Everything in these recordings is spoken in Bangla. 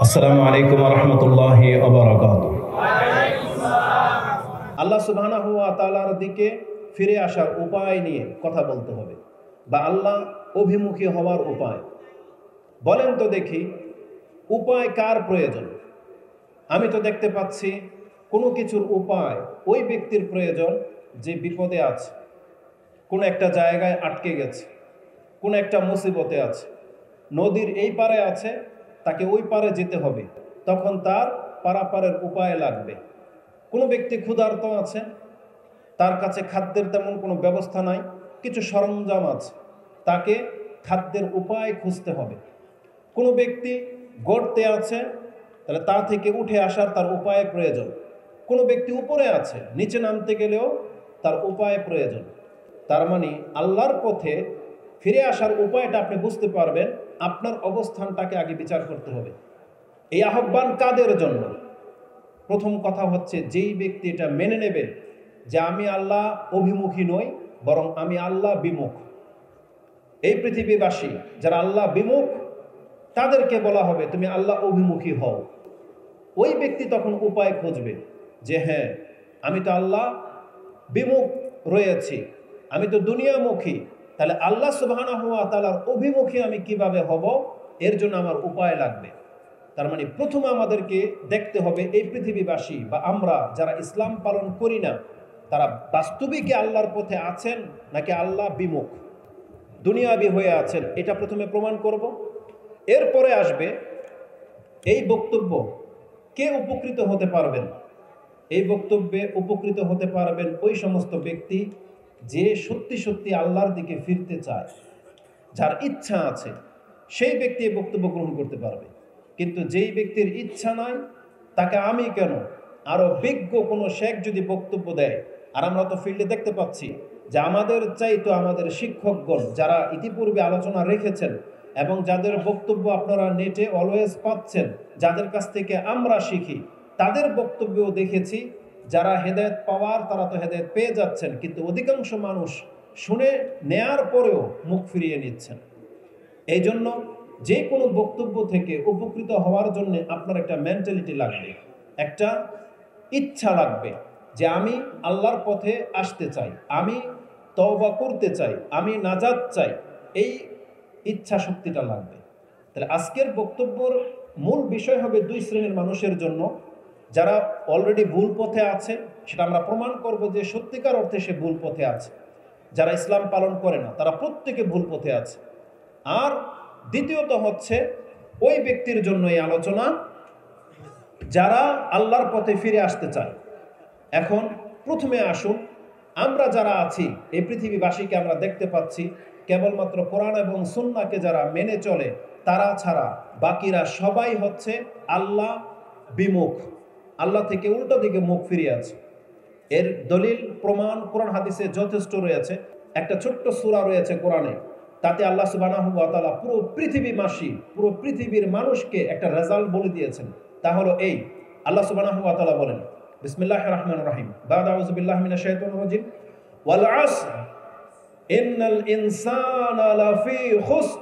আসসালামু আলাইকুম ওয়া রাহমাতুল্লাহি ওয়া বারাকাতুহু। আল্লাহ সুবহানাহু ওয়া তাআলার দিকে ফিরে আসার উপায় নিয়ে কথা বলতে হবে, বা আল্লাহ অভিমুখী হওয়ার উপায়। বলেন তো দেখি, উপায় কার প্রয়োজন? আমি তো দেখতে পাচ্ছি কোনো কিছুর উপায় ওই ব্যক্তির প্রয়োজন যে বিপদে আছে, কোনো একটা জায়গায় আটকে গেছে, কোনো একটা মুসিবতে আছে, নদীর এই পারে আছে, তাকে ওই পারে যেতে হবে, তখন তার পারাপারের উপায় লাগবে। কোনো ব্যক্তি ক্ষুধার্ত আছে, তার কাছে খাদ্যের তেমন কোনো ব্যবস্থা নাই, কিছু সরঞ্জাম আছে, তাকে খাদ্যের উপায় খুঁজতে হবে। কোনো ব্যক্তি গর্তে আছে, তাহলে তা থেকে উঠে আসার তার উপায় প্রয়োজন। কোনো ব্যক্তি উপরে আছে, নিচে নামতে গেলেও তার উপায় প্রয়োজন। তার মানে আল্লাহর পথে ফিরে আসার উপায়টা আপনি বুঝতে পারবেন, আপনার অবস্থানটাকে আগে বিচার করতে হবে। এই আহ্বান কাদের জন্য? প্রথম কথা হচ্ছে, যেই ব্যক্তি এটা মেনে নেবে যে আমি আল্লাহ অভিমুখী নই, বরং আমি আল্লাহ বিমুখ। এই পৃথিবীবাসী যারা আল্লাহ বিমুখ, তাদেরকে বলা হবে তুমি আল্লাহ অভিমুখী হও। ওই ব্যক্তি তখন উপায় খুঁজবে যে হ্যাঁ, আমি তো আল্লাহ বিমুখ রয়েছি, আমি তো দুনিয়ামুখী, তাহলে আল্লাহ সুবহানাহু ওয়া তাআলার অভিমুখী আমি কিভাবে হব, এর জন্য আমার উপায় লাগবে। তার মানে প্রথমে আমাদেরকে দেখতে হবে এই পৃথিবীবাসী বা আমরা যারা ইসলাম পালন করি না, তারা বাস্তবিক আল্লাহর পথে আছেন নাকি আল্লাহ বিমুখ, দুনিয়াবি হয়ে আছেন, এটা প্রথমে প্রমাণ করব। এরপরে আসবে এই বক্তব্য কে উপকৃত হতে পারবেন। এই বক্তব্যে উপকৃত হতে পারবেন ওই সমস্ত ব্যক্তি যে সত্যি সত্যি আল্লাহর দিকে ফিরতে চায়, যার ইচ্ছা আছে, সেই ব্যক্তি এই বক্তব্য গ্রহণ করতে পারবে। কিন্তু যেই ব্যক্তির ইচ্ছা নাই, তাকে আমি কেন, আরো বিজ্ঞ কোনো শেখ যদি বক্তব্য দেয়, আর আমরা তো ফিল্ডে দেখতে পাচ্ছি যে আমাদের চাইতো আমাদের শিক্ষকগণ যারা ইতিপূর্বে আলোচনা রেখেছেন এবং যাদের বক্তব্য আপনারা নেটে অলওয়েজ পাচ্ছেন, যাদের কাছ থেকে আমরা শিখি, তাদের বক্তব্যও দেখেছি যারা হেদায়েত পাওয়ার তারা তো হেদায়েত পেয়ে যাচ্ছেন, কিন্তু অধিকাংশ মানুষ শুনে নেয়ার পরেও মুখ ফিরিয়ে নিচ্ছেন। এই জন্য যে কোনো বক্তব্য থেকে উপকৃত হওয়ার জন্য আপনার একটা মেন্টালিটি লাগবে, একটা ইচ্ছা লাগবে যে আমি আল্লাহর পথে আসতে চাই, আমি তওবা করতে চাই, আমি নাজাত চাই। এই ইচ্ছা শক্তিটা লাগবে। তাহলে আজকের বক্তব্যের মূল বিষয় হবে দুই শ্রেণীর মানুষের জন্য। যারা অলরেডি ভুল পথে আছে, সেটা আমরা প্রমাণ করব যে সত্যিকার অর্থে সে ভুল পথে আছে। যারা ইসলাম পালন করে না, তারা প্রত্যেকে ভুল পথে আছে। আর দ্বিতীয়ত হচ্ছে ওই ব্যক্তির জন্য এই আলোচনা যারা আল্লাহর পথে ফিরে আসতে চায়। এখন প্রথমে আসুন, আমরা যারা আছি এই পৃথিবীবাসীকে আমরা দেখতে পাচ্ছি কেবলমাত্র কোরআন এবং সুন্নাহকে যারা মেনে চলে, তারা ছাড়া বাকিরা সবাই হচ্ছে আল্লাহ বিমুখ, আল্লাহ থেকে উল্টো দিকে মুখ ফিরিয়ে আছে। এর দলিল প্রমাণ কোরআন হাদিসে যথেষ্ট রয়েছে। একটা ছোট্ট সূরা রয়েছে কোরআনে, তাতে আল্লাহ সুবহানাহু ওয়া তাআলা পুরো পৃথিবীবাসী, পুরো পৃথিবীর মানুষকে একটা রেজাল্ট বলে দিয়েছেন। তা হলো এই, আল্লাহ সুবহানাহু ওয়া তাআলা বলেন, বিসমিল্লাহির রহমানির রহিম, বা'দা আউযু বিল্লাহি মিনাশ শাইতানির রাজিম, ওয়াল আসর ইন্নাল ইনসানা লাফি খুসর,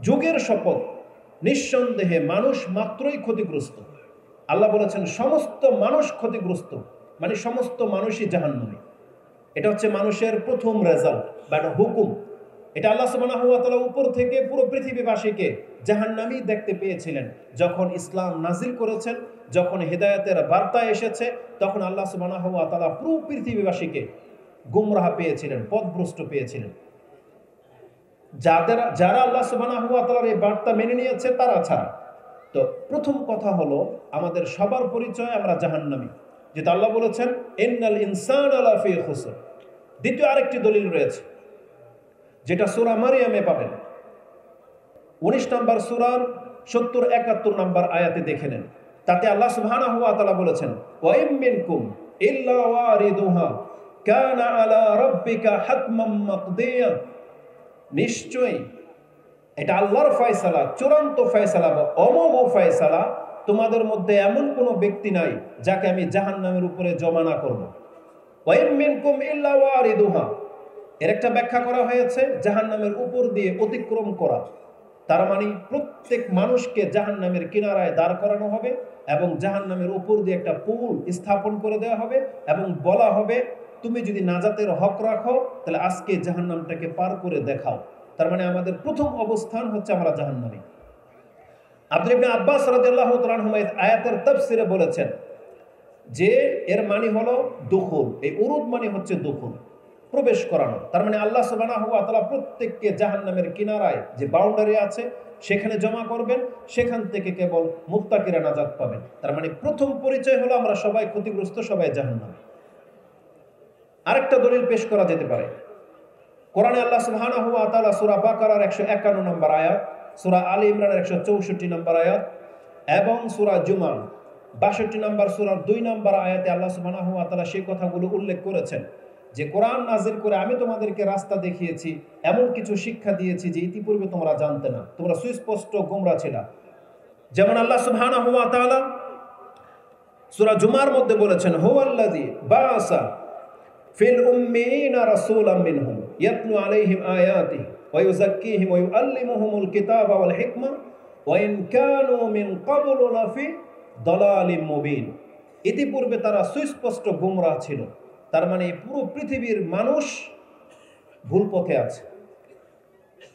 যুগের শপথ, নিঃসন্দেহে মানুষ মাত্রই ক্ষতিগ্রস্ত। আল্লাহ বলেছেন সমস্ত মানুষ ক্ষতিগ্রস্ত, মানে সমস্ত মানুষই জাহান্নামী। এটা হচ্ছে মানুষের প্রথম রেজাল্ট বা হুকুম। এটা আল্লাহ সুবহানাহু ওয়া তাআলা উপর থেকে পুরো পৃথিবীবাসীকে জাহান্নামী দেখতে পেয়েছিলেন। যখন ইসলাম নাজিল করেছেন, যখন হিদায়াতের বার্তা এসেছে, তখন আল্লাহ সুবহানাহু ওয়া তাআলা পুরো পৃথিবীবাসীকে গুমরাহ পেয়েছিলেন, পথভ্রষ্ট পেয়েছিলেন। যারা আল্লাহ সুবহানাহু ওয়া তাআলার এই বার্তা মেনে নিয়েছে তারা ছাড়া। তো প্রথম কথা হলো আমাদের সবার পরিচয় আমরা জাহান্নামী, যেটা আল্লাহ বলেছেন ইন্নাল ইনসানা লাফি খুসর। দ্বিতীয় আরেকটি দলিল রয়েছে, যেটা সূরা মারইয়ামে পাবেন, 19 নম্বর সূরার 70-71 নম্বর আয়াতে দেখে নেন। তাতে আল্লাহ সুবহানাহু ওয়া তাআলা বলেছেন ওয়া ইম মিনকুম ইল্লা ওয়ারিদুহা কানা আলা রাব্বিকা হাতমান মাকদিয়া, নিশ্চয়ই এটা আল্লাহর ফয়সালা, চূড়ান্ত ফয়সালা বা অমোঘ ফয়সালা, তোমাদের মধ্যে এমন কোনো ব্যক্তি নাই যাকে আমি জাহান্নামের উপরে জমা না করব। ওয়া ইম মিনকুম ইল্লা ওয়ারিদুহা, এর একটা ব্যাখ্যা করা হয়েছে জাহান্নামের উপর দিয়ে অতিক্রম করা। তার মানে প্রত্যেক মানুষকে জাহান্নামের কিনারায় দাঁড় করানো হবে এবং জাহান্নামের উপর দিয়ে একটা পুল স্থাপন করে দেওয়া হবে এবং বলা হবে, তুমি যদি নাজাতের হক রাখো তাহলে আজকে জাহান্নামটাকে পার করে দেখাও। তার মানে আমাদের প্রথম অবস্থান হচ্ছে আমরা জাহান্নামী। আব্দুল্লাহ ইবনে আব্বাস রাদিয়াল্লাহু তাআলা আনহু আয়াতের তাফসিরে বলেছেন যে এর মানে হলো দুখুল, এই উরুদ মানে হচ্ছে দুখুল, প্রবেশ করানো। তার মানে আল্লাহ সুবহানাহু ওয়া তাআলা প্রত্যেককে জাহান্নামের কিনারায় যে বাউন্ডারি আছে সেখানে জমা করবেন, সেখান থেকে কেবল মুত্তাকিরা নাজাত পাবেন। তার মানে প্রথম পরিচয় হলো আমরা সবাই ক্ষতিগ্রস্ত, সবাই জাহান্নামী। আরেকটা দলিল পেশ করা যেতে পারে, কোরআনে আল্লাহ সুবহানাহু ওয়া তাআলা সূরা বাকারার 151 নম্বর আয়াত, সূরা আলী ইমরানের 164 নম্বর আয়াত এবং সূরা জুমা 62 নম্বর সূরার 2 নম্বর আয়াতে আল্লাহ সুবহানাহু ওয়া তাআলা সেই কথাগুলো উল্লেখ করেছেন যে কোরআন নাজিল করে আমি তোমাদেরকে রাস্তা দেখিয়েছি, এমন কিছু শিক্ষা দিয়েছি যে ইতিপূর্বে তোমরা জানতে না, তোমরা সুস্পষ্ট গোমরা ছিলা। যেমন আল্লাহ সুবহানাহু ওয়া তাআলা সূরা জুমার মধ্যে বলেছেন, হুয়াল্লাযী বাআসা ফিল উম্মিয়িনা রাসূলাম মিনহুম ইয়াতলু আলাইহিম আয়াতিহি ওয়া ইউযাক্কিহিম ওয়া ইউআল্লিমুহুমুল কিতাবা ওয়াল হিকমা ওয়া ইন কানু মিন ক্বাবলু লাফি দালালিম মুবিন। ইতিপূর্বে তারা সুস্পষ্ট গোমরাহ ছিল। তার মানে পুরো পৃথিবীর মানুষ ভুল পথে আছে।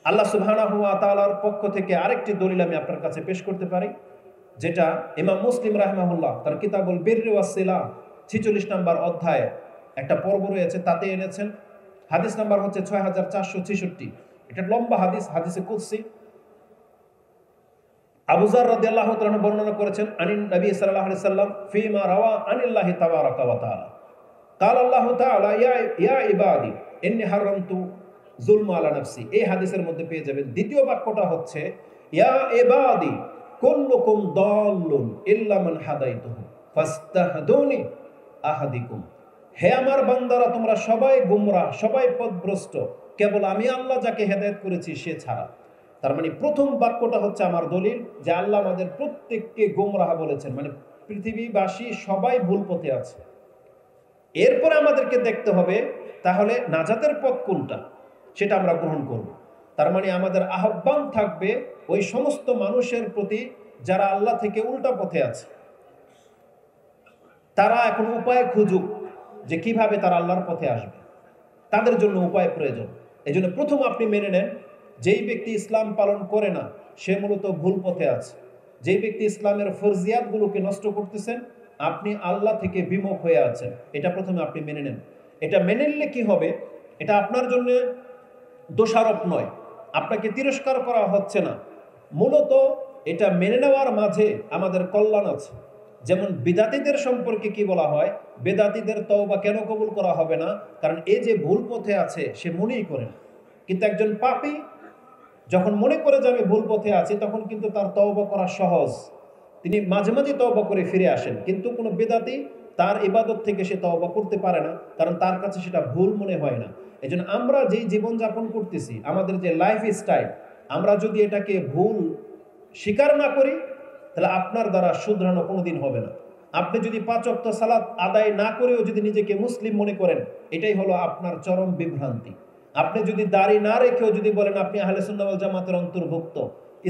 আল্লাহ সুবহানাহু ওয়া তাআলার পক্ষ থেকে আরেকটি দলিল আমি আপনার কাছে পেশ করতে পারি, যেটা ইমাম মুসলিম রাহিমাহুল্লাহ তার কিতাবুল বিররি ওয়াস সিলাহ 46 নম্বর অধ্যায়ে একটা পর্ব রয়েছে, তাতে এনেছেন। হাদিস নাম্বার হচ্ছে 6466। এটা লম্বা হাদিস, হাদিসে কুদসি। আবু যার রাদিয়াল্লাহু তাআলা বর্ণনা করেছেন আনিন নবী সাল্লাল্লাহু আলাইহি সাল্লাম ফীমা রাওয়া আনিল্লাহি তাবারাকা ওয়া তাআলা قال الله تعالى يا عبادي إني حرمت ظلم على نفسي। এই হাদিসের মধ্যে পেয়ে যাবেন দ্বিতীয় বাক্যটা হচ্ছে ইয়া ইবাদি কুল্লুকুম দাল্লুন ইল্লা মান হাদাইতুহু ফাস্তাহদুনি আহাদিকুম। হে আমার বান্দারা, তোমরা সবাই গোমরাহ, সবাই পথভ্রষ্ট, কেবল আমি আল্লাহ যাকে হেদায়েত করেছি সে ছাড়া। তার মানে প্রথম বাক্যটা হচ্ছে আমার দলিল যে আল্লাহ আমাদের প্রত্যেককে গোমরাহ বলেছেন, মানে পৃথিবীবাসী সবাই ভুল পথে আছে। এরপরে আমাদেরকে দেখতে হবে তাহলে নাজাতের পথ কোনটা, সেটা আমরা গ্রহণ করব। তার মানে আমাদের আহ্বান থাকবে ওই সমস্ত মানুষের প্রতি যারা আল্লাহ থেকে উল্টা পথে আছে, তারা এখন উপায় খুঁজুক যে কিভাবে তারা আল্লাহর পথে আসবে, তাদের জন্য উপায় প্রয়োজন। এই জন্য প্রথম আপনি মেনে নেন যেই ব্যক্তি ইসলাম পালন করে না সে মূলত ভুল পথে আছে। যেই ব্যক্তি ইসলামের ফরজিয়াতগুলোকে নষ্ট করতেছেন আপনি আল্লাহ থেকে বিমুখ হয়ে আছেন, এটা প্রথমে আপনি মেনে নেন। এটা মেনে নিলে কি হবে, এটা আপনার জন্য দোষারোপ নয়, আপনাকে তিরস্কার করা হচ্ছে না, মূলত এটা মেনে নেওয়ার মাঝে আমাদের কল্যাণ আছে। যেমন বিদাতীদের সম্পর্কে কি বলা হয়, বেদাতীদের তওবা কেন কবুল করা হবে না, কারণ এই যে ভুল পথে আছে সে মনেই করে না। কিন্তু একজন পাপী যখন মনে করে যে আমি ভুল পথে আছি তখন কিন্তু তার তওবা করা সহজ, তিনি মাঝে মাঝে তওবা করে ফিরে আসেন। কিন্তু কোনো বেদাতি তার ইবাদত থেকে সে তওবা করতে পারে না, কারণ তার কাছে সেটা ভুল মনে হয় না। এই জন্য আমরা যেই জীবনযাপন করতেছি, আমাদের যে লাইফ স্টাইল, আমরা যদি এটাকে ভুল স্বীকার না করি তাহলে আপনার দ্বারা শুধরানো কোনোদিন হবে না। আপনি যদি 5 ওয়াক্ত সালাত আদায় না করেও যদি নিজেকে মুসলিম মনে করেন, এটাই হলো আপনার চরম বিভ্রান্তি। আপনি যদি দাড়ি না রেখেও যদি বলেন আপনি আহলে সুন্নাহ ওয়াল জামাতের অন্তর্ভুক্ত,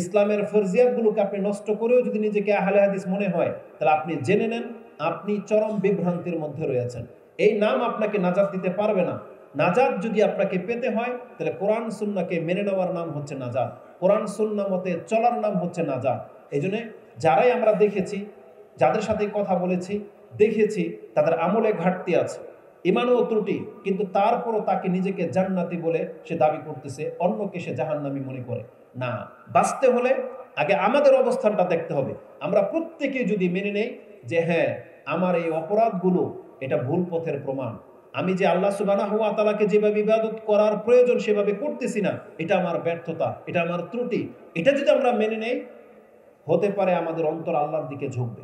ইসলামের ফরজিয়াতগুলোকে আপনি নষ্ট করেও যদি নিজেকে আহলে হাদিস মনে হয়, তাহলে আপনি জেনে নেন আপনি চরম বিভ্রান্তির মধ্যে রয়েছেন। এই নাম আপনাকে নাজাত দিতে পারবে না। নাজাত যদি আপনাকে পেতে হয় তাহলে কোরআন সুন্নাহকে মেনে নেওয়ার নাম হচ্ছে নাজাত, কোরআন সুন্নাহ মতে চলার নাম হচ্ছে নাজাত। এই জন্য যারাই আমরা দেখেছি, যাদের সাথে কথা বলেছি, দেখেছি তাদের আমলে ঘাটতি আছে, ইমানও ত্রুটি, কিন্তু তারপরও তাকে নিজেকে জান্নাতি বলে সে দাবি করতেছে, অন্যকে সে জাহান্নামী মনে করে। না, বাঁচতে হলে আগে আমাদের অবস্থানটা দেখতে হবে। আমরা প্রত্যেকে যদি মেনে নেই যে হ্যাঁ আমার এই অপরাধগুলো এটা ভুল পথের প্রমাণ, আমি যে আল্লাহ সুবহানাহু ওয়া তাআলাকে যেভাবে ইবাদত করার প্রয়োজন সেভাবে করতেছি না, এটা আমার ব্যর্থতা, এটা আমার ত্রুটি, এটা যদি আমরা মেনে নেই, হতে পারে আমাদের অন্তর আল্লাহর দিকে ঝুঁকবে,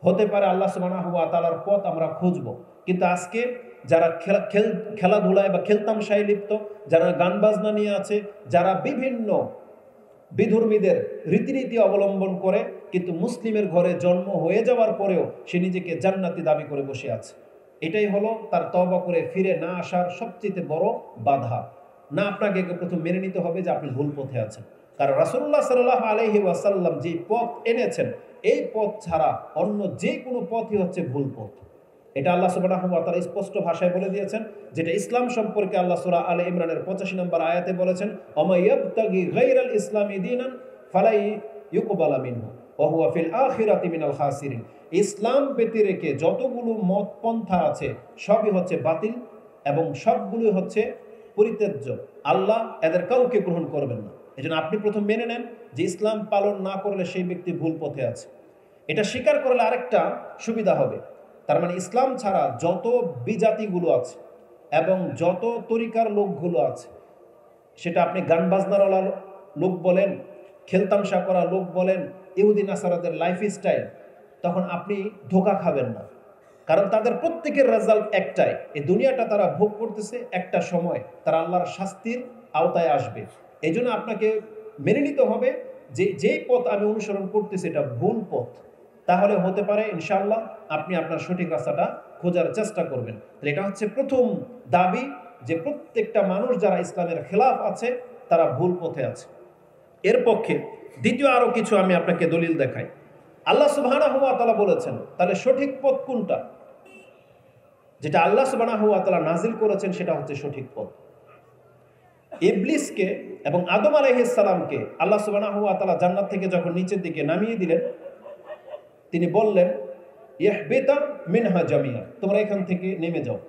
হতে পারে আল্লাহ সুবহানাহু ওয়া তাআলার পথ আমরা খুঁজব। কিন্তু আজকে যারা খেলাধুলায় বা খেলতামশায় লিপ্ত, যারা গান বাজনা নিয়ে আছে, যারা বিভিন্ন বিধর্মীদের রীতিনীতি অবলম্বন করে, কিন্তু মুসলিমের ঘরে জন্ম হয়ে যাওয়ার পরেও সে নিজেকে জান্নাতি দাবি করে বসে আছে, এটাই হলো তার তওবা করে ফিরে না আসার সবচেয়ে বড় বাধা। না, আপনাকে প্রথম মেনে নিতে হবে যে আপনি ভুল পথে আছেন, কারণ রাসূলুল্লাহ সাল্লাল্লাহু আলাইহি ওয়াসাল্লাম যে পথ এনেছেন, এই পথ ছাড়া অন্য যে কোনো পথই হচ্ছে ভুল পথ। এটা আল্লাহ সুবহানাহু ওয়া তাআলা স্পষ্ট ভাষায় বলে দিয়েছেন, যেটা ইসলাম সম্পর্কে আল্লাহ সূরা আলে ইমরানের 85 নম্বর আয়াতে বলেছেন, ওমা ইয়াবতাগি গায়রাল ইসলামি দীনান ফালাই ইউকবালা মিনহু ওয়া হুয়া ফিল আখিরাতি মিনাল খাসিরিন। ইসলাম ব্যতিরেকে যতগুলো মত পন্থা আছে সবই হচ্ছে বাতিল এবং সবগুলো হচ্ছে পরিত্যাজ্য। আল্লাহ এদের কাউকে গ্রহণ করবেন না। এজন্য আপনি প্রথম মেনে নেন যে ইসলাম পালন না করলে সেই ব্যক্তি ভুল পথে আছে। এটা স্বীকার করলে আরেকটা সুবিধা হবে, তার মানে ইসলাম ছাড়া যত বিজাতিগুলো আছে এবং যত তরিকার লোকগুলো আছে, সেটা আপনি গান বাজনারওয়ালা লোক বলেন, খেলতামশা করা লোক বলেন, ইহুদি নাসারাদের লাইফস্টাইল, তখন আপনি ধোঁকা খাবেন না। কারণ তাদের প্রত্যেকের রেজাল্ট একটাই, এই দুনিয়াটা তারা ভোগ করতেছে, একটা সময় তারা আল্লাহর শাস্তির আওতায় আসবে। এই জন্য আপনাকে মেনে নিতে হবে যে যেই পথ আমি অনুসরণ করতেছি এটা ভুল পথ। তাহলে হতে পারে ইনশাআল্লাহ আপনি আপনার সঠিক রাস্তাটা খোঁজার চেষ্টা করবেন। তাহলে এটা হচ্ছে প্রথম দাবি, যে প্রত্যেকটা মানুষ যারা ইসলামের খেলাফ আছে তারা ভুল পথে আছে। এর পক্ষে দ্বিতীয় আরো কিছু আমি আপনাকে দলিল দেখাই। আল্লাহ সুবহানাহু ওয়া তাআলা বলেছেন, তাহলে সঠিক পথ কোনটা? যেটা আল্লাহ সুবহানাহু ওয়া তাআলা নাজিল করেছেন সেটা হচ্ছে সঠিক পথ। ইবলিসকে এবং আদম আলাইহিস সালামকে আল্লাহ সুবহানাহু ওয়া তাআলা জান্নাত থেকে যখন নিচের দিকে নামিয়ে দিলেন, তিনি বললেন, ইহবিতা মিনহা জামিয়া, তোমরা এখান থেকে নেমে যাও,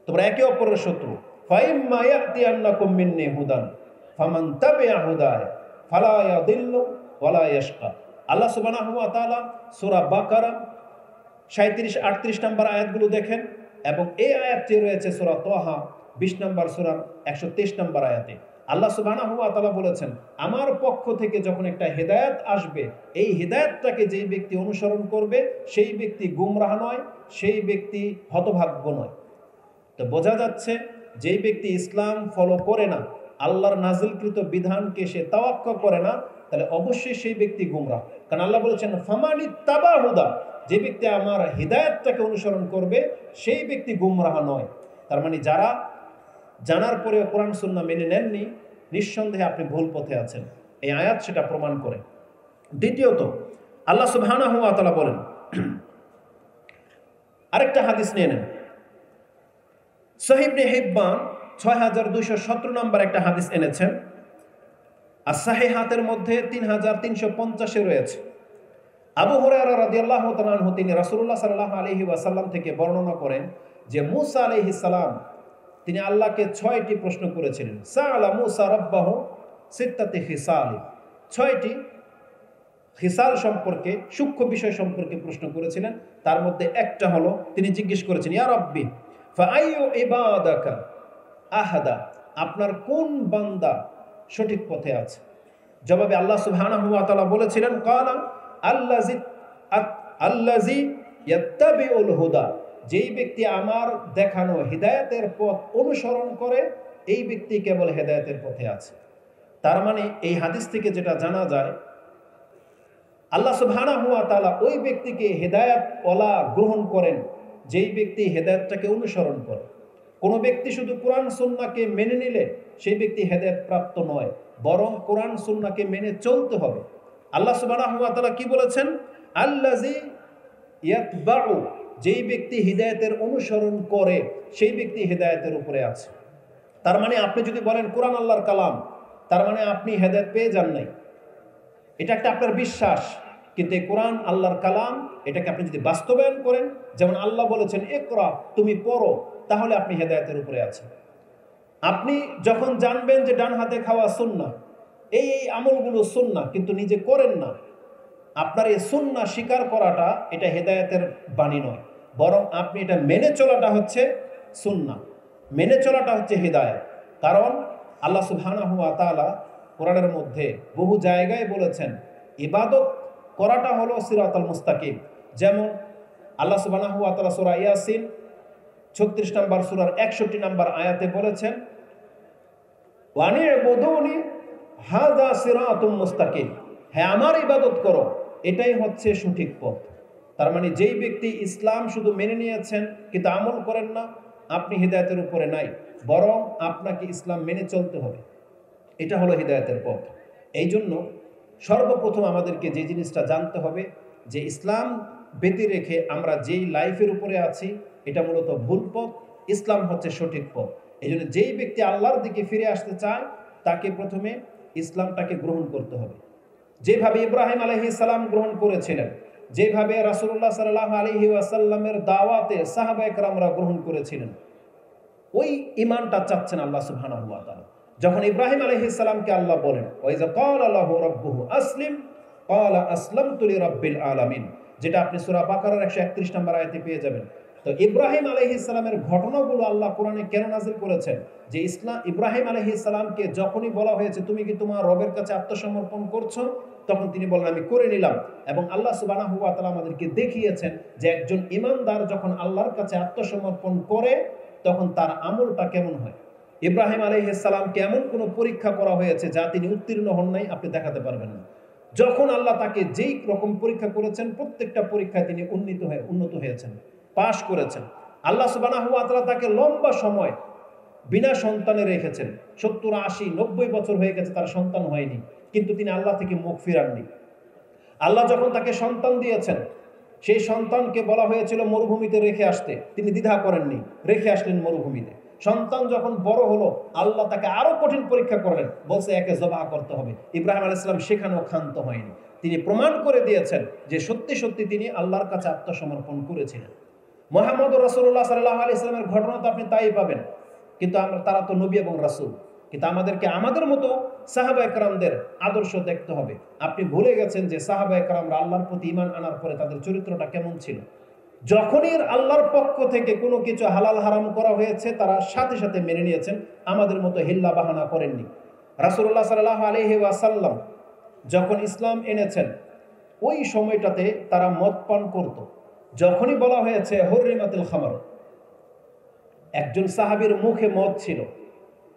তোমরা একে অপরের শত্রু। ফাইম্মা ইয়াতিয়ান্নাকুম মিন্নি হুদান ফামান তাবিআ হুদায়া ফালা ইয়াদিল্লু ওয়ালা ইয়াশকা। আল্লাহ সুবহানাহু ওয়া তাআলা সূরা বাকারা 37-38 নম্বর আয়াতগুলো দেখেন, এবং এই আয়াতটি রয়েছে সূরা তাহা 20 নম্বর সূরার 123 নম্বর আয়াতে। আল্লাহ সুবহানাহু ওয়া তাআলা বলেছেন, আমার পক্ষ থেকে যখন একটা হেদায়েত আসবে, এই হেদায়েতটাকে যেই ব্যক্তি অনুসরণ করবে সেই ব্যক্তি গুমরাহ নয়, সেই ব্যক্তি হতভাগ্য নয়। তো বোঝা যাচ্ছে যেই ব্যক্তি ইসলাম ফলো করে না, আল্লাহর নাজিলকৃত বিধানকে সে তাওয়াক্কা করে না, তাহলে অবশ্যই সেই ব্যক্তি গুমরাহ। কারণ আল্লাহ বলেছেন ফামানিত্তাবা হুদা, যে ব্যক্তি আমার হিদায়াতটাকে অনুসরণ করবে সেই ব্যক্তি গুমরাহ নয়। তার মানে যারা জানার পরেও কোরআন সুন্নাহ মেনে নেননি, নিঃসন্দেহে আপনি ভুল পথে আছেন। এই আয়াত সেটা প্রমাণ করে। দ্বিতীয়ত আল্লাহ সুবহানাহু ওয়া তাআলা বলেন, আরেকটা হাদিস নিয়ে নেন, সহিহ ইবনে হিব্বান 6217 নম্বর একটা হাদিস এনেছেন, আর সাহিহাতের মধ্যে 3350 রয়েছে। আবু হুরায়রা রাদিয়াল্লাহু তাআলা আনহু তিনি রাসূলুল্লাহ সাল্লাল্লাহু আলাইহি ওয়াসাল্লাম থেকে বর্ণনা করেন যে মুসা আলাইহিস সালাম তিনি আল্লাহকে 6টি প্রশ্ন করেছিলেন। সাআলা মুসা রাব্বাহু সিত্তাতি খিসাল, 6টি খিসাল সম্পর্কে, সূক্ষ্ম বিষয় সম্পর্কে প্রশ্ন করেছিলেন। তার মধ্যে একটা হলো তিনি জিজ্ঞেস করেছেন, ইয়া রাব্বি ফাআইয়ু ইবাদাকা আহাদা, আপনার কোন বান্দা সঠিক পথে আছে? জবাবে আল্লাহ সুবহানাহু ওয়া তাআলা বলেছিলেন, ক্বালা আল্লাযী ইয়াত্তাবিউল হুদা, যেই ব্যক্তি আমার দেখানো হিদায়াতের পথ অনুসরণ করে এই ব্যক্তি কেবল হেদায়েতের পথে আছে। তার মানে এই হাদিস থেকে যেটা জানা যায়, আল্লাহ সুবহানাহু ওয়া তাআলা ওই ব্যক্তিকে হেদায়েতওয়ালা গ্রহণ করেন যেই ব্যক্তি হেদায়েতটাকে অনুসরণ করে। কোনো ব্যক্তি শুধু কোরআন সুন্নাহকে মেনে নিলে সেই ব্যক্তি হেদায়েত প্রাপ্ত নয়, বরং কোরআন সুন্নাহকে মেনে চলতে হবে। আল্লাহ সুবহানাহু ওয়া তাআলা কি বলেছেন? আল্লাযী ইয়াতবাউ, যেই ব্যক্তি হিদায়াতের অনুসরণ করে সেই ব্যক্তি হিদায়াতের উপরে আছে। তার মানে আপনি যদি বলেন কোরআন আল্লাহর কালাম, তার মানে আপনি হেদায়েত পেয়ে যান নাই, এটা একটা আপনার বিশ্বাস। কিন্তু এই কোরআন আল্লাহর কালাম, এটাকে আপনি যদি বাস্তবায়ন করেন, যেমন আল্লাহ বলেছেন ইকরা, তুমি পড়ো, তাহলে আপনি হেদায়েতের উপরে আছেন। আপনি যখন জানবেন যে ডান হাতে খাওয়া সুন্নাহ, এই আমলগুলো সুন্নাহ, কিন্তু নিজে করেন না, আপনার এই সুন্নাহ স্বীকার করাটা এটা হেদায়েতের বাণী নয়, বরং আপনি এটা মেনে চলাটা হচ্ছে সুন্নাহ, মেনে চলাটা হচ্ছে হিদায়াত। কারণ আল্লাহ সুবহানাহু ওয়া তাআলা কোরআনের মধ্যে বহু জায়গায় বলেছেন ইবাদত করাটা হলো সিরাতাল মুস্তাকিম। যেমন আল্লাহ সুবহানাহু ওয়া তাআলা সূরা ইয়াসিন 36 নম্বর সূরার 61 নম্বর আয়াতে বলেছেন, ওয়ানি'বুদুনি হাযা সিরাতুম মুস্তাকিম, হ্যাঁ আমার ইবাদত করো, এটাই হচ্ছে সঠিক পথ। তার মানে যেই ব্যক্তি ইসলাম শুধু মেনে নিয়েছেন কিন্তু আমল করেন না, আপনি হিদায়াতের উপরে নাই, বরং আপনাকে ইসলাম মেনে চলতে হবে। এটা হলো হিদায়াতের পথ। এই জন্য সর্বপ্রথম আমাদেরকে যে জিনিসটা জানতে হবে যে ইসলাম ব্যতি রেখে আমরা যেই লাইফের উপরে আছি এটা মূলত ভুল পথ, ইসলাম হচ্ছে সঠিক পথ। এই জন্য যেই ব্যক্তি আল্লাহর দিকে ফিরে আসতে চায় তাকে প্রথমে ইসলামটাকে গ্রহণ করতে হবে, যেভাবে ইব্রাহিম আলাইহিস সালাম গ্রহণ করেছিলেন, যেভাবে রাসূলুল্লাহ সাল্লাল্লাহু আলাইহি ওয়াসাল্লামের দাওয়াতে সাহাবায়ে কেরামরা গ্রহণ করেছিলেন। ওই ঈমানটা চাচ্ছেন আল্লাহ সুবহানাহু ওয়া তাআলা। যখন ইব্রাহিম আলাইহিস সালামকে আল্লাহ বলেন ওয়াইজা ক্বালা লাহু রাব্বুহু আসলিম ক্বালা আসলামতু লিরাব্বিল আলামিন, যেটা আপনি সূরা বাকারার 131 নম্বর আয়াতে পেয়ে যাবেন। তো ইব্রাহিম আলাইহিস সালামের ঘটনাগুলো আল্লাহ কোরআনে কেন নাযিল করেছেন? যে ইব্রাহিম আলাইহিস সালামকে যখনই বলা হয়েছে তুমি কি তোমার রবের কাছে আত্মসমর্পণ করছো, তখন তিনি বলেন আমি করে নিলাম। এবং আল্লাহ সুবহানাহু ওয়া তাআলা আমাদেরকে দেখিয়েছেন যে একজন ঈমানদার যখন আল্লাহর কাছে আত্মসমর্পণ করে তখন তার আমলটা কেমন হয়। ইব্রাহিম আলাইহিস সালামকে এমন কোনো পরীক্ষা করা হয়েছে যা তিনি উত্তীর্ণ হন নাই, আপনি দেখাতে পারবেন না। যখন আল্লাহ তাকে যেই রকম পরীক্ষা করেছেন প্রত্যেকটা পরীক্ষায় তিনি উন্নত হয়েছেন, পাশ করেছেন। আল্লাহ সুবহানাহু ওয়া তাআলা তাকে লম্বা সময় বিনা সন্তানে রেখেছেন, 70, 80, 90 বছর হয়ে গেছে তার সন্তান হয়নি, কিন্তু তিনি আল্লাহ থেকে মুখ ফিরাননি। আল্লাহ যখন তাকে সন্তান দিয়েছেন সেই সন্তানকে বলা হয়েছিল মরুভূমিতে রেখে আসতে, তিনি দ্বিধা করেননি, রেখে আসলেন মরুভূমিতে। সন্তান যখন বড় হলো আল্লাহ তাকে আরো কঠিন পরীক্ষা করলেন, বলছে একে জবাহ করতে হবে। ইব্রাহিম আলাইহিস সালাম সেখানেও ক্ষান্ত হয়নি, তিনি প্রমাণ করে দিয়েছেন যে সত্যি সত্যি তিনি আল্লাহর কাছে আত্মসমর্পণ করেছিলেন। মুহাম্মদ রাসূলুল্লাহ সাল্লাল্লাহু আলাইহি ওয়াসাল্লামের ঘটনা তো আপনি তাই পাবেন, কিন্তু তারা তো নবী এবং রাসূল, কিন্তু আমাদেরকে আমাদের মতো সাহাবায়ে কেরামদের আদর্শ দেখতে হবে। আপনি ভুলে গেছেন যে সাহাবায়ে কেরামরা আল্লাহর প্রতি ঈমান আনার পরে তাদের চরিত্রটা কেমন ছিল। যখনই আল্লাহর পক্ষ থেকে কোনো কিছু হালাল হারাম করা হয়েছে তারা সাথে সাথে মেনে নিয়েছেন, আমাদের মতো হিল্লা বাহানা করেননি। রাসূলুল্লাহ সাল্লাল্লাহু আলাইহি ওয়াসাল্লাম যখন ইসলাম এনেছেন ওই সময়টাতে তারা মদ পান করত। যখনই বলা হয়েছে হুররিমাতুল খামর, একজন সাহাবীর মুখে মদ ছিল,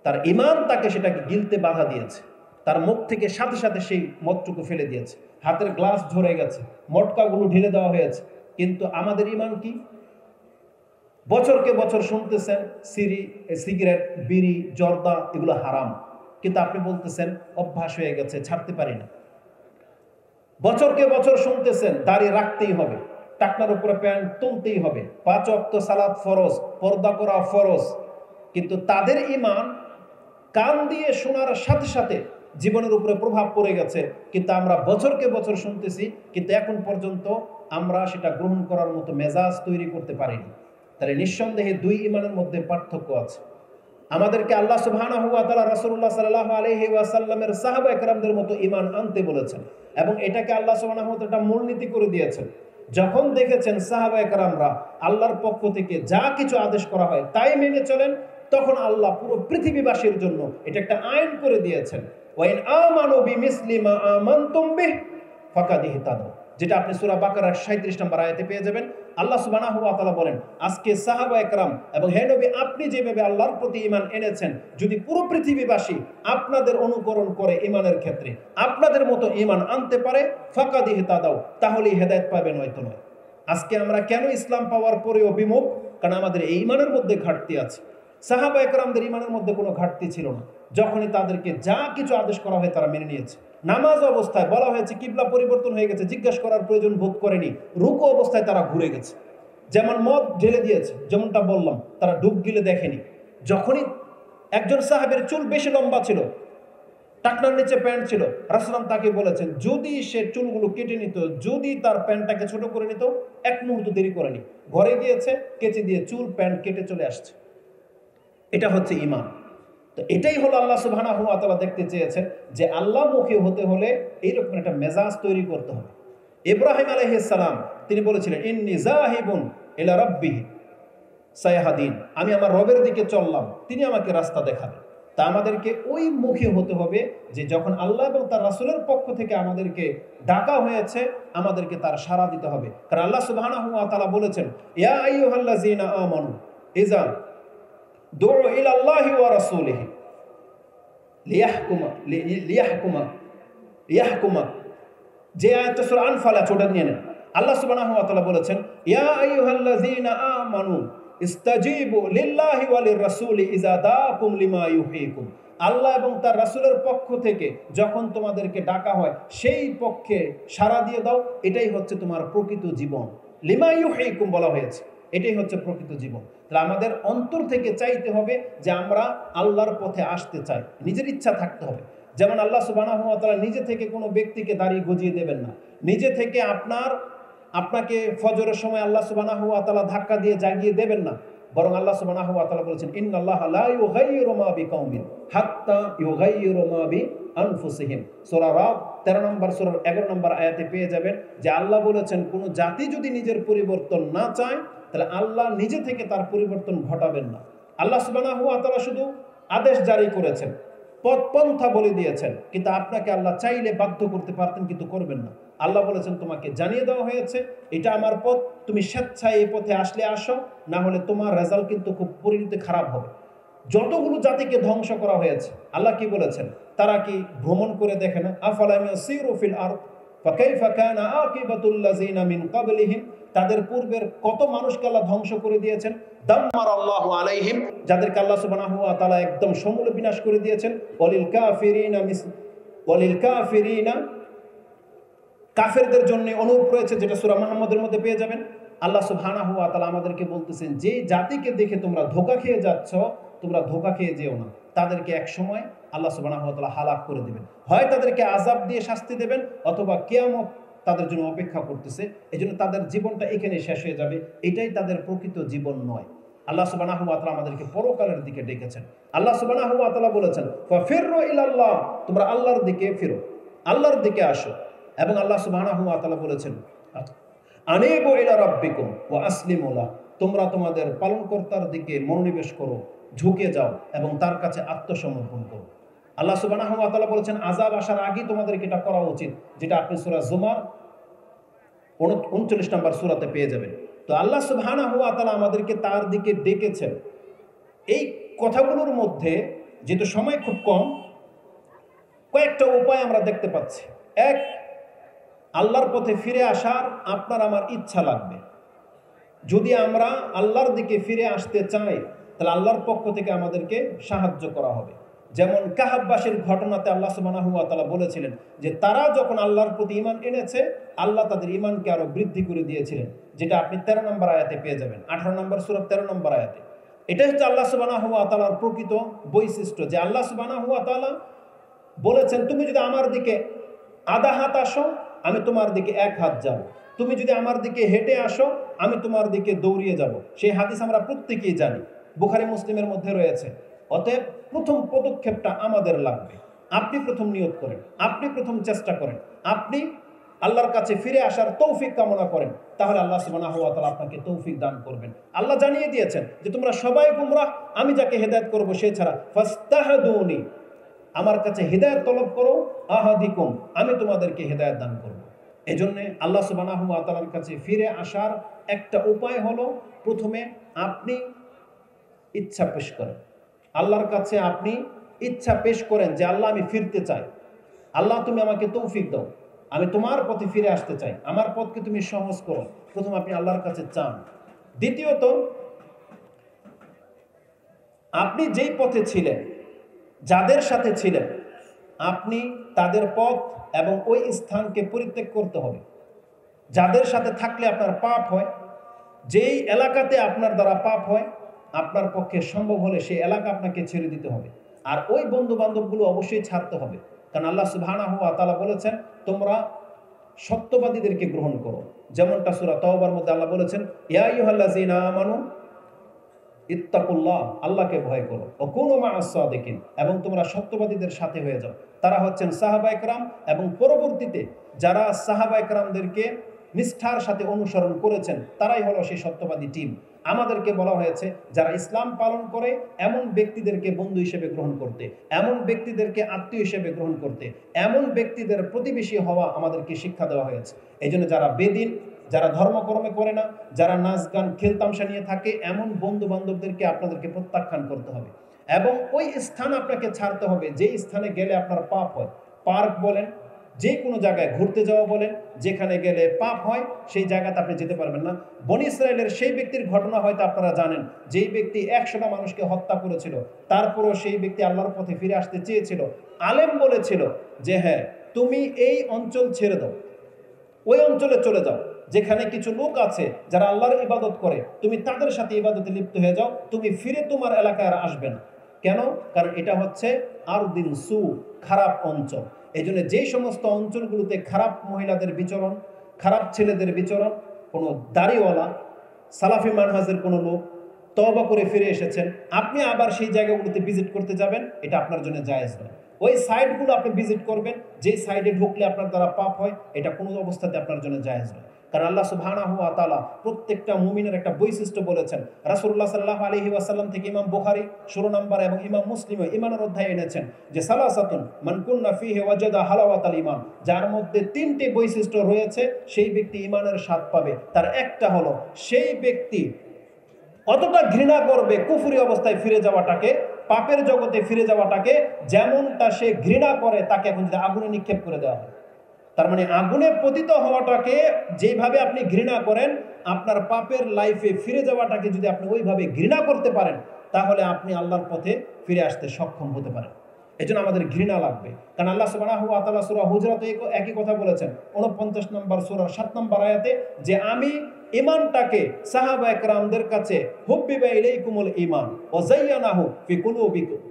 তার ঈমান তাকে সেটাকে গিলতে বাধা দিয়েছে, তার মুখ থেকে সাথে সাথে সেই মদটুকু ফেলে দিয়েছে, হাতের গ্লাস ঝরে গেছে, মটকাগুলো ঢেলে দেওয়া হয়েছে। কিন্তু আমাদের ঈমান কি? বছরকে বছর শুনতেছেন সিগারেট, বিড়ি, জর্দা এগুলো হারাম, কিন্তু আপনি বলতেছেন অভ্যাস হয়ে গেছে, ছাড়তে পারি না। বছরকে বছর শুনতেছেন দাড়ি রাখতেই হবে, টাকনার উপরে প্যান্ট তুলতেই হবে, 5 ওয়াক্ত সালাত ফরজ, পর্দা করা ফরজ, কিন্তু তাদের ঈমান কান দিয়ে শোনার সাথে সাথে জীবনের উপরে প্রভাব পড়ে গেছে। কিন্তু আমরা বছরকে বছর শুনতেছি, কিন্তু এখন পর্যন্ত আমরা সেটা গ্রহণ করার মতো মেজাজ তৈরি করতে পারিনি। তাহলে নিঃসন্দেহে দুই ঈমানের মধ্যে পার্থক্য আছে। আমাদেরকে আল্লাহ সুবহানাহু ওয়া তাআলা রাসূলুল্লাহ সাল্লাল্লাহু আলাইহি ওয়াসাল্লামের সাহাবায়ে কেরামদের মতো ঈমান আনতে বলেছেন, এবং এটাকে আল্লাহ সুবহানাহু ওয়া তাআলা মূলনীতি করে দিয়েছেন। যখন দেখেছেন সাহাবায়ে কেরামরা আল্লাহর পক্ষ থেকে যা কিছু আদেশ করা হয় তাই মেনে চলেন, তখন আল্লাহ পুরো পৃথিবীবাসীর জন্য এটা একটা আইন করে দিয়েছেন, ওয়াইন আমানু বিমিসলি মা আমানতুম বিহি ফাকাদ ইহতাদাউ, যেটা আপনি সূরা বাকারার 37 নম্বর আয়াতে পেয়ে যাবেন। আল্লাহ সুবহানাহু ওয়া তাআলা বলেন আজকে সাহাবায়ে কেরাম এবং হে নবী আপনি যেভাবে আল্লাহর প্রতি ঈমান এনেছেন, যদি পুরো পৃথিবীবাসী আপনাদের অনুকরণ করে ঈমানের ক্ষেত্রে আপনাদের মতো ঈমান আনতে পারে ফাকাদ ইহতাদাউ, তাহলেই হেদায়েত পাবে, নয়তো নয়। আজকে আমরা কেন ইসলাম পাওয়ার পরেও বিমুখ? কারণ আমাদের এই ঈমানের মধ্যে ঘাটতি আছে। সাহাবায়ে কেরামদের ঈমানের মধ্যে কোনো ঘাটতি ছিল না, যখনই তাদেরকে যা কিছু আদেশ করা হয় তারা মেনে নিয়েছে। নামাজ অবস্থায় বলা হয়েছে কিবলা পরিবর্তন হয়ে গেছে, জিজ্ঞাসা করার প্রয়োজন বোধ করেনি। রুকু অবস্থায় তারা ঘুরে গেছে, যেমন মদ ঢেলে দিয়েছে, যেমনটা বললাম, তারা ডুব গিলে দেখেনি। যখনই একজন সাহাবের চুল বেশি লম্বা ছিল, টাকনার নিচে প্যান্ট ছিল, রাসূলুল্লাহ তাকে বলেছেন যদি সে চুলগুলো কেটে নিত, যদি তার প্যান্টটাকে ছোট করে নিত, এক মুহূর্ত দেরি করেনি, ঘরে গিয়েছে, কেচে দিয়ে চুল প্যান্ট কেটে চলে আসছে। এটা হচ্ছে ঈমান। তো এটাই হলো আল্লাহ সুবহানাহু ওয়া তাআলা দেখতে চেয়েছেন, যে আল্লাহমুখী হতে হলে এইরকম একটা মেজাজ তৈরি করতে হবে। ইব্রাহিম আলাইহিস সালাম তিনি বলেছিলেন ইন্নী যাহিবুন ইলা রাব্বিহি সায়াহদিন, আমি আমার রবের দিকে চললাম, তিনি আমাকে রাস্তা দেখাবেন। তা আমাদেরকে ওই মুখী হতে হবে যে যখন আল্লাহ এবং তার রাসূলের পক্ষ থেকে আমাদেরকে ডাকা হয়েছে আমাদেরকে তার সাড়া দিতে হবে। কারণ আল্লাহ সুবহানাহু ওয়া তাআলা বলেছেন ইয়া আইয়ুহাল্লাযীনা আমানু ইযা দুউ ইলাল্লাহি ওয়া রাসূলিহি লিয়াহকুমা, যে আয়াতটা সূরা আনফাল ছোট নিয়ে নেন। আল্লাহ সুবহানাহু ওয়া তাআলা বলেছেন ইয়া আইয়ুহাল্লাযীনা আমানু, ইস্তাজিবু লিল্লাহি ওয়া লির-রাসূলি ইযা দাআকুম লিমা ইউহয়িকুম। আল্লাহ এবং তার রাসূলের পক্ষ থেকে যখন তোমাদেরকে ডাকা হয় সেই পক্ষে সাড়া দিয়ে দাও, এটাই হচ্ছে তোমার প্রকৃত জীবন। লিমা ইউহয়িকুম বলা হয়েছে, এটাই হচ্ছে প্রকৃত জীবন। তাহলে আমাদের অন্তর থেকে চাইতে হবে যে আমরা আল্লাহর পথে আসতে চাই, নিজের ইচ্ছা থাকতে হবে। যেমন আল্লাহ সুবহানাহু ওয়া তাআলা নিজে থেকে কোনো ব্যক্তিকে দাড়ি গজিয়ে দেবেন না, নিজে থেকে আপনাকে ফজরের সময় আল্লাহ সুবহানাহু ওয়া তাআলা ধাক্কা দিয়ে জাগিয়ে দেবেন না, বরং আল্লাহ সুবহানাহু ওয়া তাআলা বলেছেন ইন্নাল্লাহা লা ইউগাইয়িরু মা বিকাউমিন হাত্তা ইউগাইয়িরু মা বিআনফুসিহিম। সূরা রাদ 13 নম্বর সূরার 11 নম্বর আয়াতে পেয়ে যাবেন যে আল্লাহ বলেছেন কোন জাতি যদি নিজের পরিবর্তন না চায় তাহলে আল্লাহ নিজে থেকে তার পরিবর্তন ঘটাবেন না। আল্লাহ সুবহানাহু ওয়া তাআলা শুধু আদেশ জারি করেছেন, পথ পন্থা বলে দিয়েছেন, কিন্তু আপনাকে আল্লাহ চাইলে বাধ্য করতে পারতেন, কিন্তু করবেন না। আল্লাহ বলেছেন তোমাকে জানিয়ে দেওয়া হয়েছে এটা আমার পথ, তুমি স্বেচ্ছায় এই পথে আসলে আসো, না হলে তোমার রেজাল্ট কিন্তু খুব পরিণতি খারাপ হবে। যতগুলো জাতিকে ধ্বংস করা হয়েছে আল্লাহ কি বলেছেন, তারা কি ভ্রমণ করে দেখে না? আফালাম ইয়াসিরু ফিল আরদ ফাকাইফা কানা আকিবাতুল লাযিনা মিন ক্বাবলিহিম। তাদের পূর্বের কত মানুষকে আল্লাহ ধ্বংস করে দিয়েছেন। দাম্মারাল্লাহু আলাইহিম, যাদেরকে আল্লাহ সুবহানাহু ওয়া তাআলা একদম সমূলে বিনাশ করে দিয়েছেন। ওয়ালিল কাফিরিনা কাফেরদের জন্য অনুরূপ রয়েছে, যেটা সূরা মুহাম্মদের মধ্যে পেয়ে যাবেন। আল্লাহ সুবহানাহু ওয়া তাআলা আমাদেরকে বলতেছেন যে জাতিকে দেখে তোমরা ধোঁকা খেয়ে যাচ্ছ, তোমরা ধোঁকা খেয়ে যেও না, তাদেরকে এক সময় আল্লাহ সুবহানাহু ওয়া তাআলা হালাক করে দিবেন। হয় তাদেরকে আযাব দিয়ে শাস্তি দেবেন, অথবা কিয়ামত তাদের জন্য অপেক্ষা করতেছে। এজন্য তাদের জীবনটা এখানে শেষ হয়ে যাবে, এটাই তাদের প্রকৃত জীবন নয়। আল্লাহ সুবহানাহু ওয়া তাআলা আমাদেরকে পরকালের দিকে ডেকেছেন। আল্লাহ সুবহানাহু ওয়া তাআলা বলেছেন ফাফিরু ইলাল্লাহ, তোমরা আল্লাহর দিকে ফিরো, আল্লাহর দিকে আসো। এবং আল্লাহ সুবহানাহু ওয়া তাআলা বলেছেন আনিবু ইলা রাব্বিকুম ওয়া আসলিমু লাহ, তোমরা তোমাদের পালনকর্তার দিকে মনোনিবেশ করো, ঝুঁকে যাও এবং তার কাছে আত্মসমর্পণ করো। আল্লাহ সুবহানাহু ওয়া তাআলা বলেছেন আযাব আসার আগেই তোমাদেরকে এটা করা উচিত, যেটা আপনি সূরা জুমার 39 নম্বর সূরাতে পেয়ে যাবেন। তো আল্লাহ সুবহানাহু ওয়া তাআলা আমাদেরকে তার দিকে ডেকেছেন। এই কথাগুলোর মধ্যে যেহেতু সময় খুব কম, কয়েকটা উপায় আমরা দেখতে পাচ্ছি। এক, আল্লাহর পথে ফিরে আসার আপনার আমার ইচ্ছা লাগবে। যদি আমরা আল্লাহর দিকে ফিরে আসতে চাই তাহলে আল্লাহর পক্ষ থেকে আমাদেরকে সাহায্য করা হবে। যেমন কাহাববাসীর ঘটনাতে আল্লাহ সুবহানাহু ওয়া তাআলা বলেছিলেন যে তারা যখন আল্লাহর প্রতি ঈমান এনেছে আল্লাহ তাদের ঈমানকে আরো বৃদ্ধি করে দিয়েছিলেন, যেটা আপনি 13 নম্বর আয়াতে পেয়ে যাবেন, 18 নম্বর সূরা 13 নম্বর আয়াতে। এটা হচ্ছে আল্লাহ সুবহানাহু ওয়া তাআলার প্রকৃত বৈশিষ্ট্য, যে আল্লাহ সুবহানাহু ওয়া তাআলা বলেছেন তুমি যদি আমার দিকে আধা হাত আসো আমি তোমার দিকে এক হাত যাব, তুমি যদি আমার দিকে হেঁটে আসো আমি তোমার দিকে দৌড়িয়ে যাব। সেই হাদিস আমরা প্রত্যেকেই জানি, বুখারী মুসলিমের মধ্যে রয়েছে। অতএব প্রথম পদক্ষেপটা আমাদের লাগবে। আপনি প্রথম নিয়ত করেন, আপনি প্রথম চেষ্টা করেন, আপনি আল্লাহর কাছে ফিরে আসার তৌফিক কামনা করেন, তাহলে আল্লাহ সুবহানাহু ওয়া তাআলা আপনাকে তৌফিক দান করবেন। আল্লাহ জানিয়ে দিয়েছেন যে তোমরা সবাই গুমরাহ, আমি যাকে হেদায়েত করব সে ছাড়া। ফাস্তাহদুনি, আমার কাছে হেদায়েত তলব করো, আহাদিকুম, আমি তোমাদেরকে হেদায়েত দান করব। এজন্য আল্লাহ সুবহানাহু ওয়া তাআলার কাছে ফিরে আসার একটা উপায় হলো প্রথমে আপনি ইচ্ছা পেশ করেন। আল্লাহর কাছে আপনি ইচ্ছা পেশ করেন যে আল্লাহ আমি ফিরতে চাই, আল্লাহ তুমি আমাকে তৌফিক দাও, আমি তোমার পথে ফিরে আসতে চাই, আমার পথকে তুমি সহজ করো। প্রথম আপনি আল্লাহর কাছে চান। দ্বিতীয়ত, আপনি যেই পথে ছিলেন, যাদের সাথে ছিলেন, আপনি তাদের পথ এবং ওই স্থানকে পরিত্যাগ করতে হবে। যাদের সাথে থাকলে আপনার পাপ হয়, যেই এলাকাতে আপনার দ্বারা পাপ হয়, আপনার পক্ষে সম্ভব হলে সেই এলাকা আপনাকে ছেড়ে দিতে হবে। আর ওই বন্ধু বান্ধবগুলো অবশ্যই ছাড়তে হবে, কারণ আল্লাহ সুবহানাহু ওয়া তাআলা বলেছেন তোমরা সত্যবাদীদেরকে গ্রহণ করো। যেমনটা সূরা তাওবার মধ্যে আল্লাহ বলেছেন ইয়া আইয়ুহাল্লাযীনা আমানু ইত্তাকুল্লাহ, আল্লাহকে ভয় করো, ওয়া কুনু মা'আস সাদিকিন, এবং তোমরা সত্যবাদীদের সাথে হয়ে যাও। তারা হচ্ছেন সাহাবায়ে কেরাম, এবং পরবর্তীতে যারা সাহাবায়ে কেরামদেরকে নিষ্ঠার সাথে অনুসরণ করেছেন তারাই হলো সেই সত্যবাদী টিম। আমাদেরকে বলা হয়েছে যারা ইসলাম পালন করে এমন ব্যক্তিদেরকে বন্ধু হিসেবে গ্রহণ করতে, এমন ব্যক্তিদেরকে আত্মীয় হিসেবে গ্রহণ করতে, এমন ব্যক্তিদের প্রতিবেশী হওয়া আমাদেরকে শিক্ষা দেওয়া হয়েছে। এই জন্য যারা বেদিন, যারা ধর্মকর্মে করে না, যারা নাচ গান খেলতামশা নিয়ে থাকে, এমন বন্ধু বান্ধবদেরকে আপনাদেরকে প্রত্যাখ্যান করতে হবে এবং ওই স্থান আপনাকে ছাড়তে হবে যেই স্থানে গেলে আপনার পাপ হয়। পার্ক বলেন, যে কোনো জায়গায় ঘুরতে যাওয়া বলেন, যেখানে গেলে পাপ হয় সেই জায়গাতে আপনি যেতে পারবেন না। বনী ইসরায়েলের সেই ব্যক্তির ঘটনা হয়তো আপনারা জানেন, যেই ব্যক্তি 100টা মানুষকে হত্যা করেছিল, তারপরও সেই ব্যক্তি আল্লাহর পথে ফিরে আসতে চেয়েছিল। আলেম বলেছিল যে হ্যাঁ, তুমি এই অঞ্চল ছেড়ে দাও, ওই অঞ্চলে চলে যাও, যেখানে কিছু লোক আছে যারা আল্লাহর ইবাদত করে, তুমি তাদের সাথে ইবাদতে লিপ্ত হয়ে যাও, তুমি ফিরে তোমার এলাকায় আর আসবে না। কেন? কারণ এটা হচ্ছে আরদিন সু, খারাপ অঞ্চল। এই জন্য যেই সমস্ত অঞ্চলগুলোতে খারাপ মহিলাদের বিচরণ, খারাপ ছেলেদের বিচরণ, কোনো দাড়িওয়ালা সালাফি মানহাজের কোনো লোক তওবা করে ফিরে এসেছেন, আপনি আবার সেই জায়গাগুলোতে ভিজিট করতে যাবেন, এটা আপনার জন্য জায়েজ নয়। ওই সাইটগুলো আপনি ভিজিট করবেন, যেই সাইডে ঢুকলে আপনার দ্বারা পাপ হয়, এটা কোনো অবস্থাতে আপনার জন্য জায়েজ নয়। কারণ আল্লাহ সুবহানাহু ওয়া তাআলা প্রত্যেকটা মুমিনের একটা বৈশিষ্ট্য বলেছেন। রাসূলুল্লাহ সাল্লাল্লাহু আলাইহি ওয়াসাল্লাম থেকে ইমাম বুখারী 16 নম্বর এবং ইমাম মুসলিমও ঈমানের অধ্যায়ে এনেছেন যে সালাসাতুন মান কুন্না ফীহি ওয়াজাদা হালাওয়াতাল ঈমান, যার মধ্যে 3টি বৈশিষ্ট্য রয়েছে সেই ব্যক্তি ঈমানের স্বাদ পাবে। তার একটা হলো, সেই ব্যক্তি কতটা ঘৃণা করবে কুফরি অবস্থায় ফিরে যাওয়াটাকে, পাপের জগতে ফিরে যাওয়াটাকে, যেমনটা সে ঘৃণা করে তাকে এখন যদি আগুনে নিক্ষেপ করে দেওয়া হয়। তার মানে আগুনে পতিত হওয়াটাকে যেভাবে আপনি ঘৃণা করেন, আপনার পাপের লাইফে ফিরে যাওয়াটাকে যদি আপনি ওইভাবে ঘৃণা করতে পারেন, তাহলে আপনি আল্লাহর পথে ফিরে আসতে সক্ষম হতে পারেন। এই জন্য আমাদের ঘৃণা লাগবে। কারণ আল্লাহ সুবহানাহু ওয়া তাআলা সূরা হুজরাতে একই কথা বলেছেন 49 নম্বর সূরার 7 নম্বর আয়াতে, যে আমি ঈমানটাকে সাহাবা একরামদের কাছে হুব্বিবা ইলাইকুমুল ঈমান ওয়া যায়্যানাহু ফি কুলুবিকুম,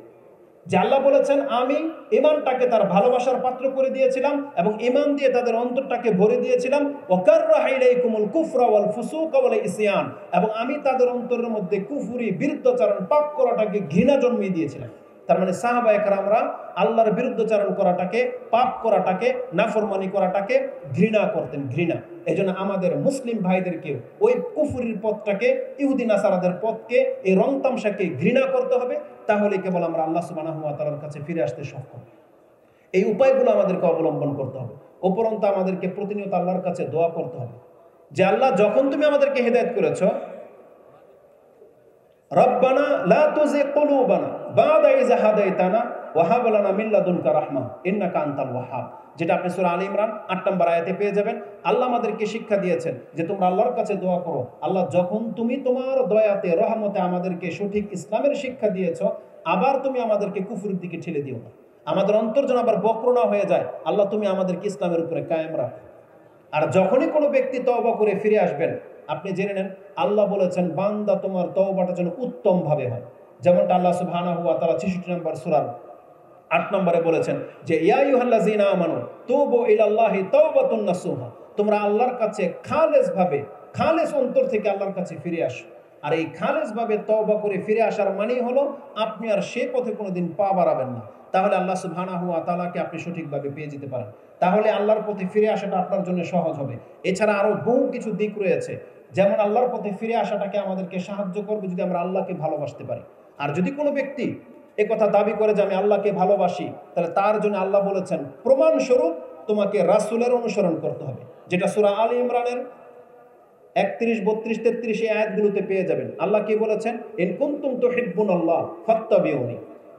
যে আল্লাহ বলেছেন আমি ঈমানটাকে তার ভালোবাসার পাত্র করে দিয়েছিলাম এবং ঈমান দিয়ে তাদের অন্তরটাকে ভরে দিয়েছিলাম। ওয়া কাররাহা ইলাইকুমুল কুফরা ওয়াল ফুসুকা ওয়াল ইসয়ান, এবং আমি তাদের অন্তরের মধ্যে কুফরি, বিরুদ্ধাচরণ, পাপ করাটাকে ঘৃণা জন্মিয়ে দিয়েছিলাম। তার মানে সাহাবা একরামরা আল্লাহর বিরুদ্ধাচরণ করাটাকে, পাপ করাটাকে, নাফরমানি করাটাকে ঘৃণা করতেন, ঘৃণা। এই জন্য আমাদের মুসলিম ভাইদেরকে ওই কুফরির পথটাকে, ইহুদি নাসারাদের পথকে, এই রং তামসাকে ঘৃণা করতে হবে। তাহলে কেবল আমরা আল্লাহ সুবহানাহু ওয়া তাআলার কাছে ফিরে আসতে সক্ষম। এই উপায়গুলো আমাদেরকে অবলম্বন করতে হবে। উপরন্তু আমাদেরকে প্রতিনিয়ত আল্লাহর কাছে দোয়া করতে হবে যে আল্লাহ, যখন তুমি আমাদেরকে হেদায়েত করেছো, রব্বানা লা তুযিগ কুলুবানা বা'দা ইয হাদাইতানা ওয়া হাব লানা মিন লাদুনকা রাহমা ইন্নাকা আনতাল ওয়াহ্হাব, যেটা আপনি সূরা আলে ইমরান 8 নম্বর আয়াতে পেয়ে যাবেন। আল্লাহ আমাদেরকে শিক্ষা দিয়েছেন যে তোমরা আল্লাহর কাছে দোয়া করো, আল্লাহ যখন তুমি তোমার দয়াতে, রহমতে আমাদেরকে সঠিক ইসলামের শিক্ষা দিয়েছো, আবার তুমি আমাদেরকে কুফরের দিকে ঠেলে দিও না। আমাদের অন্তর যেন আবার বক্র না হয়ে যায়, আল্লাহ তুমি আমাদেরকে ইসলামের উপরে কায়েম রাখো। আর যখনই কোনো ব্যক্তি তওবা করে ফিরে আসবেন, আপনি জেনে নেন আল্লাহ বলেছেন বান্দা তোমার তওবাটা যেন উত্তম ভাবে হয়। যেমনটা আল্লাহ সুবহানাহু ওয়া তাআলা 66 নম্বর সূরার 8 নম্বরে বলেছেন যে ইয়া আইয়ুহাল্লাযীনা আমানু তুবু ইলাল্লাহি তাওবাতুন নাসুহা, তোমরা আল্লাহর কাছে খালেস ভাবে, খালেস অন্তর থেকে আল্লাহর কাছে ফিরে আসো। আর এই খালেস ভাবে তওবা করে ফিরে আসার মানেই হলো আপনি আর সে পথে কোনোদিন পা বাড়াবেন না। তাহলে আল্লাহ সুবহানাহু ওয়া তাআলাকে আপনি সঠিকভাবে পেয়ে যেতে পারেন। তাহলে আল্লাহর পথে ফিরে আসাটা আপনার জন্য সহজ হবে। এছাড়া আরো বহু কিছু দিক রয়েছে, যেমন আল্লাহর পথে ফিরে আসাটাকে আমাদেরকে সাহায্য করবে যদি আমরা আল্লাহকে ভালোবাসতে পারি। আর যদি কোনো ব্যক্তি একথা দাবি করে যে আমি আল্লাহকে ভালোবাসি, তাহলে তার জন্য আল্লাহ বলেছেন প্রমাণস্বরূপ তোমাকে রাসূলের অনুসরণ করতে হবে, যেটা সূরা আলে ইমরানের 31, 32, 33 এই আয়াতগুলোতে পেয়ে যাবেন। আল্লাহ কি বলেছেন? ইন কুনতুম তুহিব্বুনাল্লাহ ফাত্তাবিউনি,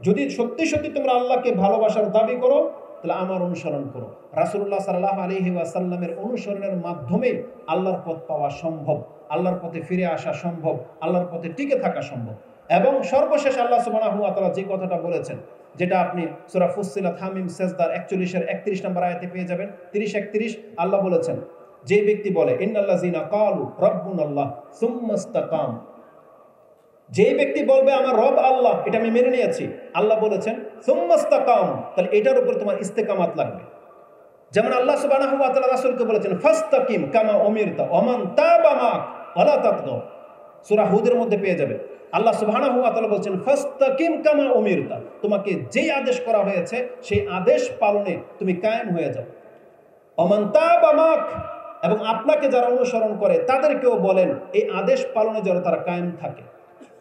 যদি সত্যি সত্যি তোমরা আল্লাহকে ভালোবাসার দাবি করো, তাহলে আমার অনুসরণ করো। রাসূলুল্লাহ সাল্লাল্লাহু আলাইহি ওয়াসাল্লামের অনুসরণের মাধ্যমে আল্লাহর পথ পাওয়া সম্ভব, আল্লাহর পথে ফিরে আসা সম্ভব, আল্লাহর পথে টিকে থাকা সম্ভব। এবং সর্বশেষ আল্লাহ সুবহানাহু ওয়া তাআলা যে কথাটা বলেছেন, যেটা আপনি সূরা ফুসসিলাত হামিম সেজদার 41 এর 31 নম্বর আয়াতে পেয়ে যাবেন, 30-31 আল্লাহ বলেছেন যে ব্যক্তি বলে ইন্নাল্লাযীনা ক্বালু রাব্বুনাল্লাহ সুম্মা ইসতাকাম, যে ব্যক্তি বলবে আমার রব আল্লাহ, এটা আমি মেনে নিয়েছি, আল্লাহ বলেছেন সুম্মা ইসতাকাম, তাহলে এটার উপর তোমার ইস্তেকামাত লাগবে। যেমন আল্লাহ সুবহানাহু ওয়া তাআলা রাসূলকে বলেছেন ফাস্তাকিম কামা উমিরতা ওয়া মান তাবা মাক ওয়ালা তাতগাও, সূরা হুদের মধ্যে পেয়ে যাবে। আল্লাহ সুবহানাহু ওয়া তাআলা বলেছেন ফাস্তাকিম কামা উমিরতা, তোমাকে যেই আদেশ করা হয়েছে সেই আদেশ পালনে তুমি কায়েম হয়ে যাও। ওয়া মান তাবা মাক, এবং আপনাকে যারা অনুসরণ করে তাদেরকেও বলেন এই আদেশ পালনে যেন তারা কায়েম থাকে।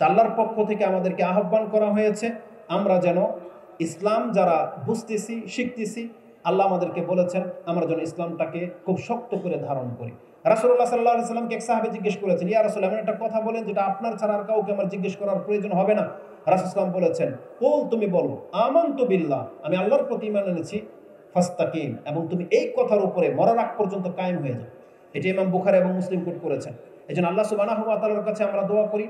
আল্লাহর পক্ষ থেকে আমাদেরকে আহ্বান করা হয়েছে আমরা যেন ইসলাম যারা বুঝতেছি, শিখতেছি, আল্লাহ আমাদেরকে বলেছেন আমরা যেন ইসলামটাকে খুব শক্ত করে ধারণ করি। রাসূলুল্লাহ সাল্লাল্লাহু আলাইহি ওয়াসাল্লামকে এক সাহাবী জিজ্ঞেস করেছেন, ইয়া রাসূল, এমন একটা কথা বলেন যেটা আপনার ছাড়া আর কাউকে আমার জিজ্ঞেস করার প্রয়োজন হবে না। রাসূল সাল্লাল্লাহু আলাইহি ওয়াসাল্লাম বলেছেন কুল, তুমি বলো আমানতু বিল্লাহ, আমি আল্লাহর প্রতি ঈমান এনেছি, ফাস্তাকিম, এবং তুমি এই কথার উপরে মরার আগ পর্যন্ত কায়েম হয়ে যাও। এটি ইমাম বুখারী এবং মুসলিম কোট করেছেন। এজন্য আল্লাহ সুবহানাহু ওয়া তাআলার কাছে আমরা দোয়া করি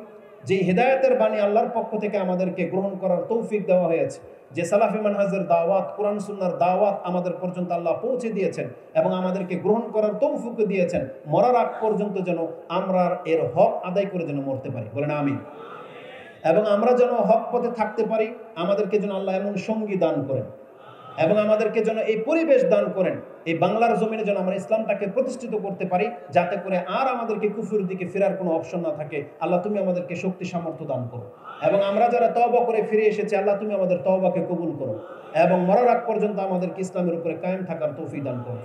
যে হেদায়েতের বাণী আল্লাহর পক্ষ থেকে আমাদেরকে গ্রহণ করার তৌফিক দেওয়া হয়েছে, যে সালাফি মানহাজের দাওয়াত, কোরআন সুন্নাহর দাওয়াত আমাদের পর্যন্ত আল্লাহ পৌঁছে দিয়েছেন এবং আমাদেরকে গ্রহণ করার তৌফিক দিয়েছেন, মরার আগ পর্যন্ত যেন আমরা এর হক আদায় করে যেন মরতে পারি, বলেন আমিন। এবং আমরা যেন হক পথে থাকতে পারি, আমাদেরকে যেন আল্লাহ এমন সঙ্গী দান করেন এবং আমাদেরকে যেন এই পরিবেশ দান করেন, এই বাংলার জমিনে যেন আমরা ইসলামটাকে প্রতিষ্ঠিত করতে পারি, যাতে করে আর আমাদেরকে কুফুরের দিকে ফেরার কোনো অপশন না থাকে। আল্লাহ তুমি আমাদেরকে শক্তি সামর্থ্য দান করো, এবং আমরা যারা তওবা করে ফিরে এসেছি, আল্লাহ তুমি আমাদের তওবাকে কবুল করো এবং মরার আগ পর্যন্ত আমাদেরকে ইসলামের উপরে কায়েম থাকার তৌফিক দান করো।